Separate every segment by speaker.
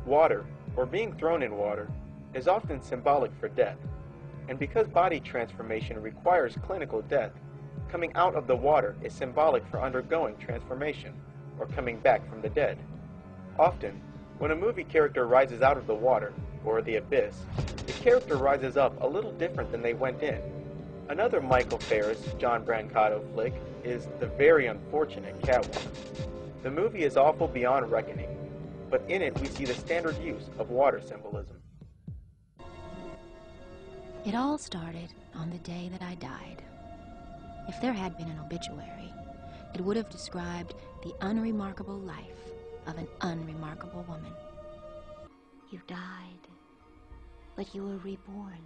Speaker 1: Water, or being thrown in water, is often symbolic for death, and because body transformation requires clinical death, coming out of the water is symbolic for undergoing transformation, or coming back from the dead. Often, when a movie character rises out of the water, or the abyss, the character rises up a little different than they went in. Another Michael Ferris, John Brancato flick is The Very Unfortunate Catwoman. The movie is awful beyond reckoning, but in it we see the standard use of water symbolism.
Speaker 2: It all started on the day that I died. If there had been an obituary, it would have described the unremarkable life of an unremarkable woman. You died, but you were reborn.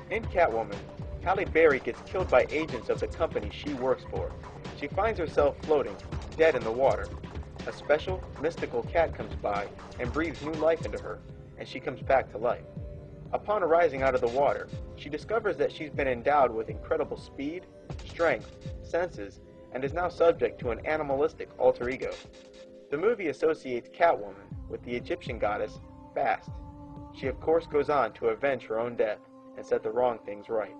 Speaker 1: In Catwoman, Halle Berry gets killed by agents of the company she works for. She finds herself floating, dead in the water. A special, mystical cat comes by and breathes new life into her, and she comes back to life. Upon arising out of the water, she discovers that she's been endowed with incredible speed, strength, senses, and is now subject to an animalistic alter ego. The movie associates Catwoman with the Egyptian goddess Bast. She of course goes on to avenge her own death and set the wrong things right.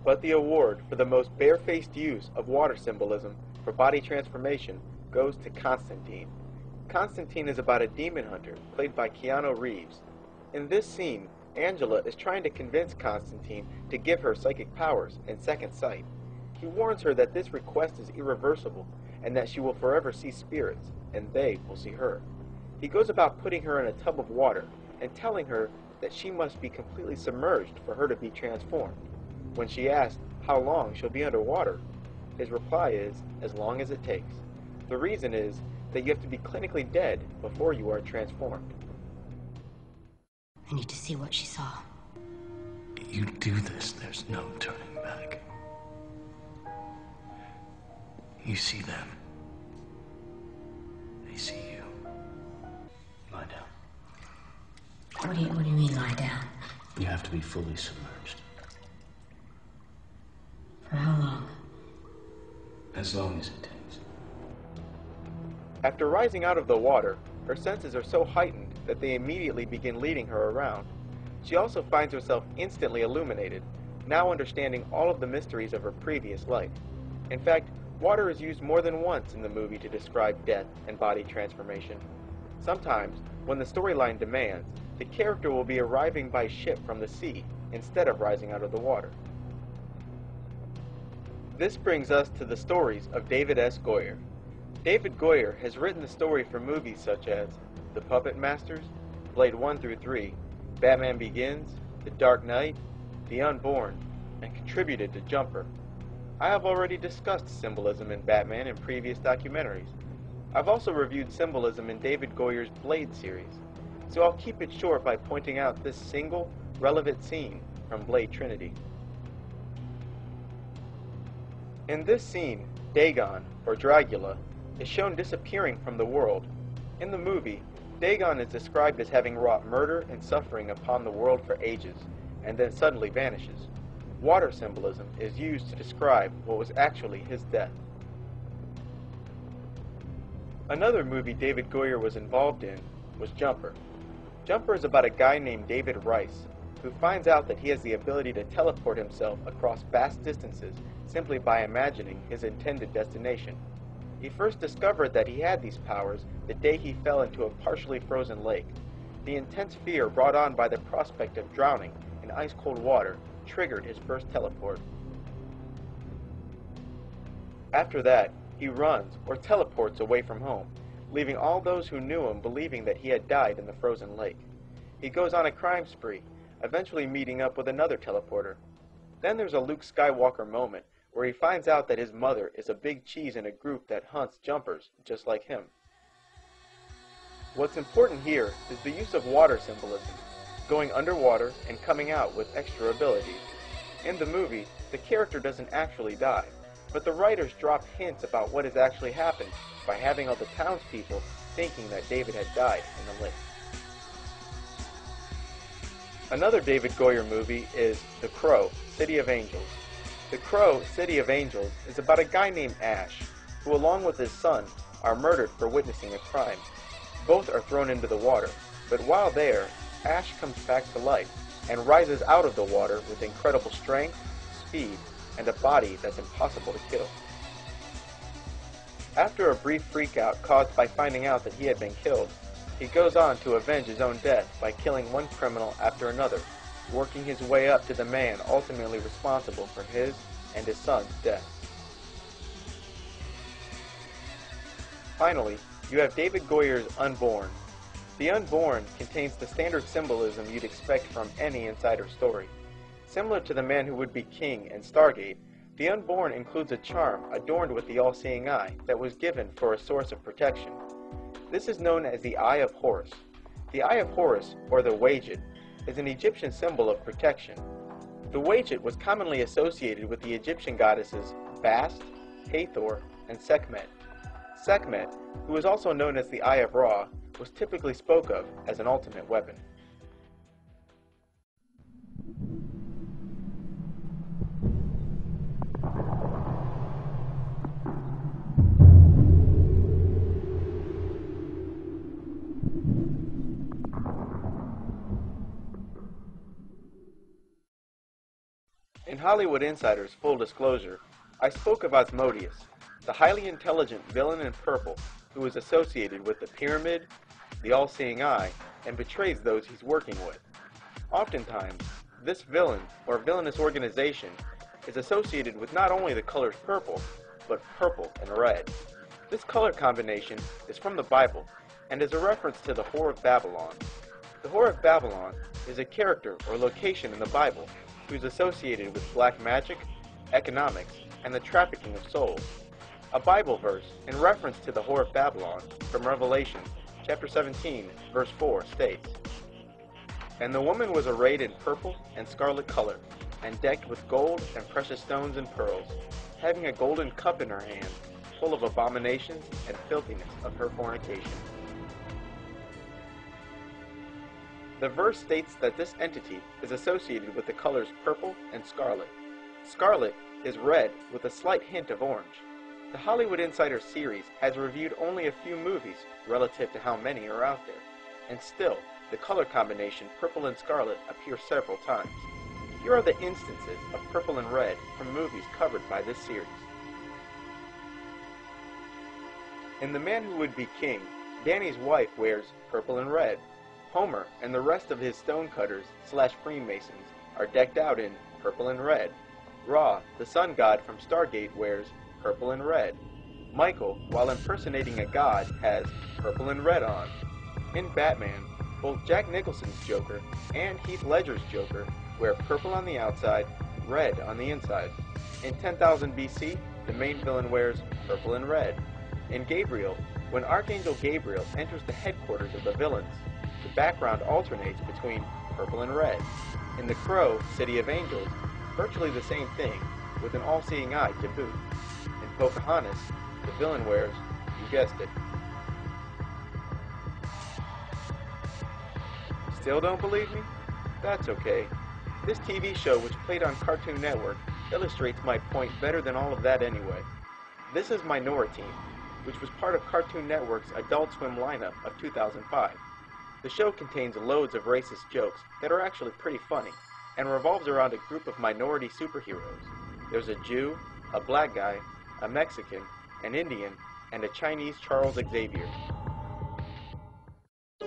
Speaker 1: But the award for the most barefaced use of water symbolism for body transformation goes to Constantine. Constantine is about a demon hunter played by Keanu Reeves. In this scene, Angela is trying to convince Constantine to give her psychic powers and second sight. He warns her that this request is irreversible and that she will forever see spirits, and they will see her. He goes about putting her in a tub of water and telling her that she must be completely submerged for her to be transformed. When she asks how long she'll be underwater, his reply is, as long as it takes. The reason is that you have to be clinically dead before you are transformed.
Speaker 2: I need to see what she saw.
Speaker 3: You do this, there's no turning back. You see them. They see you. Lie down.
Speaker 2: What do you mean, lie down?
Speaker 3: You have to be fully submerged.
Speaker 2: For how long?
Speaker 3: As long as it takes.
Speaker 1: After rising out of the water, her senses are so heightened that they immediately begin leading her around. She also finds herself instantly illuminated, now understanding all of the mysteries of her previous life. In fact, water is used more than once in the movie to describe death and body transformation. Sometimes, when the storyline demands, the character will be arriving by ship from the sea instead of rising out of the water. This brings us to the stories of David S. Goyer. David Goyer has written the story for movies such as The Puppet Masters, Blade 1 through 3, Batman Begins, The Dark Knight, The Unborn, and contributed to Jumper. I have already discussed symbolism in Batman in previous documentaries. I've also reviewed symbolism in David Goyer's Blade series, so I'll keep it short by pointing out this single, relevant scene from Blade Trinity. In this scene, Dagon, or Dragula, is shown disappearing from the world. In the movie, Dagon is described as having wrought murder and suffering upon the world for ages, and then suddenly vanishes. Water symbolism is used to describe what was actually his death. Another movie David Goyer was involved in was Jumper. Jumper is about a guy named David Rice, who finds out that he has the ability to teleport himself across vast distances simply by imagining his intended destination. He first discovered that he had these powers the day he fell into a partially frozen lake. The intense fear brought on by the prospect of drowning in ice-cold water triggered his first teleport. After that, he runs or teleports away from home, leaving all those who knew him believing that he had died in the frozen lake. He goes on a crime spree, eventually meeting up with another teleporter. Then there's a Luke Skywalker moment where he finds out that his mother is a big cheese in a group that hunts jumpers just like him. What's important here is the use of water symbolism, going underwater and coming out with extra abilities. In the movie, the character doesn't actually die, but the writers drop hints about what has actually happened by having all the townspeople thinking that David had died in the lake. Another David Goyer movie is The Crow, City of Angels. The Crow, City of Angels, is about a guy named Ash, who along with his son are murdered for witnessing a crime. Both are thrown into the water, but while there, Ash comes back to life and rises out of the water with incredible strength, speed, and a body that's impossible to kill. After a brief freakout caused by finding out that he had been killed, he goes on to avenge his own death by killing one criminal after another, working his way up to the man ultimately responsible for his and his son's death. Finally, you have David Goyer's Unborn. The Unborn contains the standard symbolism you'd expect from any insider story. Similar to The Man Who Would Be King and Stargate, The Unborn includes a charm adorned with the all-seeing eye that was given for a source of protection. This is known as the Eye of Horus. The Eye of Horus, or the Wadjet, is an Egyptian symbol of protection. The Wadjet was commonly associated with the Egyptian goddesses Bast, Hathor, and Sekhmet. Sekhmet, who is also known as the Eye of Ra, was typically spoke of as an ultimate weapon. In Hollywood Insider's Full Disclosure, I spoke of Asmodeus, the highly intelligent villain in purple who is associated with the pyramid, the all-seeing eye, and betrays those he's working with. Oftentimes, this villain or villainous organization is associated with not only the colors purple, but purple and red. This color combination is from the Bible and is a reference to the Whore of Babylon. The Whore of Babylon is a character or location in the Bible who's associated with black magic, economics, and the trafficking of souls. A Bible verse in reference to the Whore of Babylon from Revelation chapter 17, verse 4 states, "And the woman was arrayed in purple and scarlet color, and decked with gold and precious stones and pearls, having a golden cup in her hand, full of abominations and filthiness of her fornication." The verse states that this entity is associated with the colors purple and scarlet. Scarlet is red with a slight hint of orange. The Hollywood Insider series has reviewed only a few movies relative to how many are out there, and still, the color combination purple and scarlet appears several times. Here are the instances of purple and red from movies covered by this series. In The Man Who Would Be King, Danny's wife wears purple and red. Homer and the rest of his stonecutters / Freemasons are decked out in purple and red. Ra, the sun god from Stargate, wears purple and red. Michael, while impersonating a god, has purple and red on. In Batman, both Jack Nicholson's Joker and Heath Ledger's Joker wear purple on the outside, red on the inside. In 10,000 BC, the main villain wears purple and red. In Gabriel, when Archangel Gabriel enters the headquarters of the villains, the background alternates between purple and red. In The Crow, City of Angels, virtually the same thing, with an all-seeing eye to boot. In Pocahontas, the villain wears, you guessed it. Still don't believe me? That's okay. This TV show, which played on Cartoon Network, illustrates my point better than all of that anyway. This is Minority, which was part of Cartoon Network's Adult Swim lineup of 2005. The show contains loads of racist jokes that are actually pretty funny, and revolves around a group of minority superheroes. There's a Jew, a black guy, a Mexican, an Indian, and a Chinese Charles Xavier.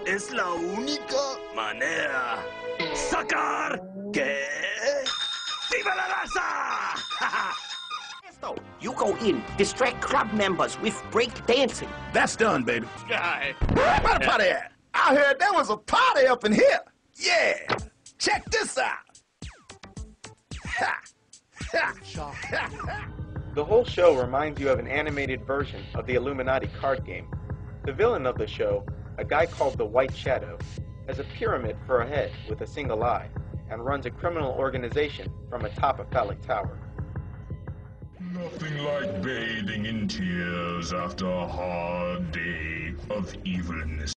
Speaker 4: Es la única manera sacar que viva la raza.
Speaker 5: You go in, distract club members with break dancing.
Speaker 4: That's done, baby. Guy.
Speaker 6: Where the party at? I heard there was a party up in here. Yeah, check this out. Ha.
Speaker 1: The whole show reminds you of an animated version of the Illuminati card game. The villain of the show, a guy called the White Shadow, has a pyramid for a head with a single eye, and runs a criminal organization from atop a phallic tower.
Speaker 7: Nothing like bathing in tears after a hard day of evilness.